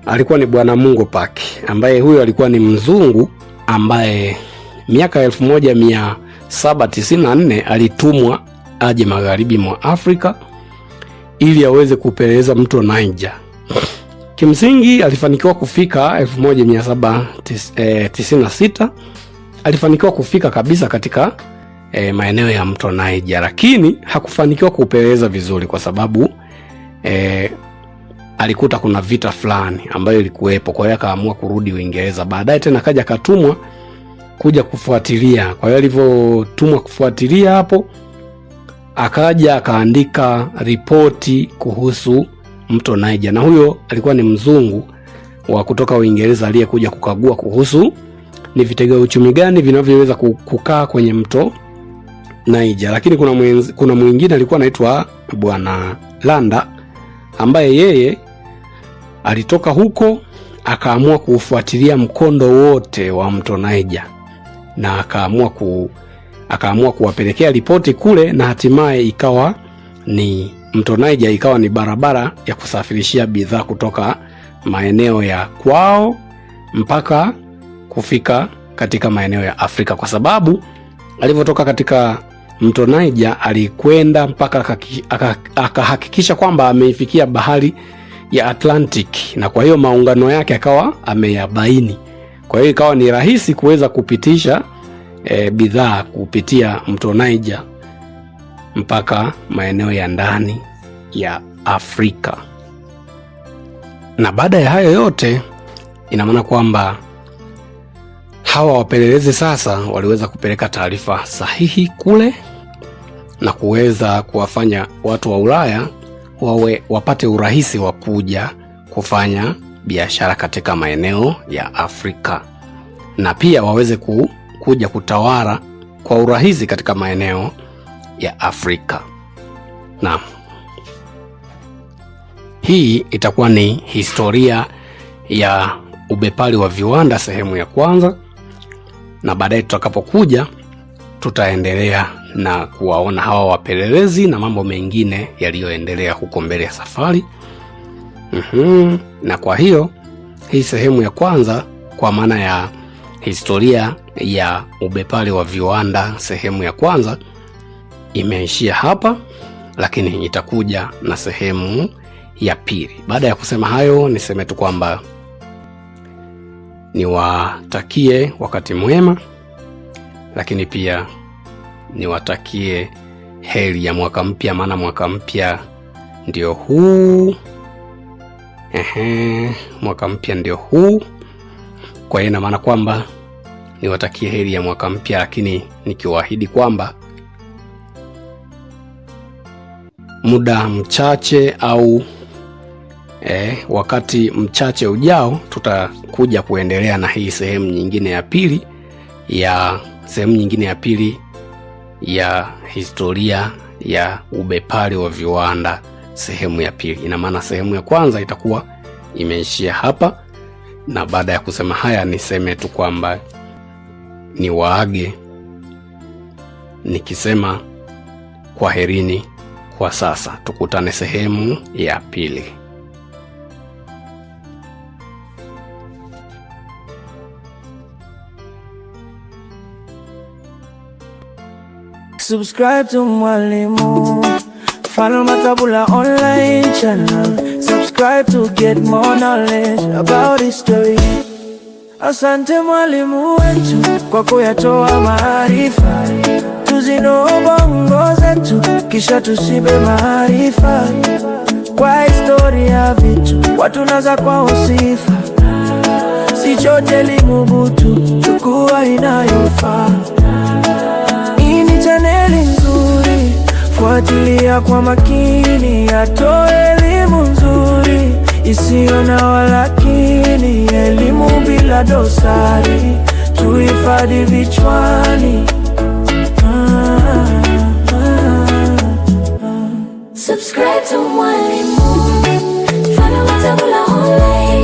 alikuwa ni bwana Mungo Park, ambaye huyo alikuwa ni mzungu ambaye miaka 1794 alitumwa aje magharibi mwa Afrika ili aweze kupeleleza mto Niger. Kimsingi alifanikiwa kufika 1796, alifanikiwa kufika kabisa katika maeneo ya mto Niger, lakini hakufanikiwa kupeleleza vizuri kwa sababu alikuta kuna vita fulani ambayo ilikuwepo, kwa hiyo akaamua kurudi Uingereza. Baadaye tena kaja katumwa kuja kufuatilia. Kwa hiyo alivyotumwa kufuatilia hapo, akaja akaandika ripoti kuhusu mto Niger, na huyo alikuwa ni mzungu wa kutoka Uingereza aliyekuja kukagua kuhusu ni vitega uchumi gani vinavyoweza kukaa kwenye mto Niger. Lakini kuna mwingine alikuwa anaitwa bwana Landa ambaye yeye alitoka huko akaamua kufuatilia mkondo wote wa mto Niger na akaamua kuwapelekea ripoti kule, na hatimaye ikawa ni mto Niger ikawa ni barabara ya kusafirishia bidhaa kutoka maeneo ya kwao mpaka kufika katika maeneo ya Afrika, kwa sababu alivyotoka katika mto Niger alikwenda mpaka akahakikisha kwamba ameifikia bahari ya Atlantic, na kwa hiyo maungano yake akawa ameyabaini. Kwa hiyo ikawa ni rahisi kuweza kupitisha bidhaa kupitia mto Niger mpaka maeneo ya ndani ya Afrika. Na baada ya hayo yote, ina maana kwamba hawa wapelelezi sasa waliweza kupeleka taarifa sahihi kule na kuweza kuwafanya watu wa Ulaya wapate urahisi wa kuja kufanya biashara katika maeneo ya Afrika, na pia waweze kuja kutawala kwa urahisi katika maeneo ya Afrika. Na hii itakuwa ni historia ya ubepari wa viwanda sehemu ya kwanza, na baadaye tutakapokuja tutaendelea na kuwaona hawa wapelelezi na mambo mengine yaliyoendelea huko mbele ya safari. Na kwa hiyo hii sehemu ya kwanza kwa maana ya historia ya ubepari wa viwanda sehemu ya kwanza imeishia hapa, lakini itakuja na sehemu ya pili. Baada ya kusema hayo, niseme tu kwamba niwatakie wakati mwema, lakini pia niwatakie heri ya mwaka mpya, maana mwaka mpya ndio huu. Mwaka mpya ndio huu. Kwa hiyo ina maana kwamba niwatakie heri ya mwaka mpya, lakini nikiwaahidi kwamba muda mchache au wakati mchache ujao tutakuja kuendelea na hii sehemu nyingine ya pili ya historia ya ubepari wa viwanda sehemu ya pili. Ina maana sehemu ya kwanza itakuwa imeishia hapa, na baada ya kusema haya niseme tu kwamba niwaage nikisema kwaherini kwa sasa. Tukutane sehemu ya pili. Subscribe to Mwalimu, follow Matabula online channel. Subscribe to get more knowledge about history. Asante mwalimu wetu kwa kuyatoa maarifa, tuzinue bongo zetu kisha tusibe maarifa. Kwa historia vitu watu naza kwa usifa, si chote limubutu, chukua inayofaa. Hii ni chaneli nzuri, fuatilia kwa makini, atoe elimu nzuri isiyo na walakini, elimu bila dosari, tuhifadhi vichwani. Subscribe to Mwalimu, follow Matabula online.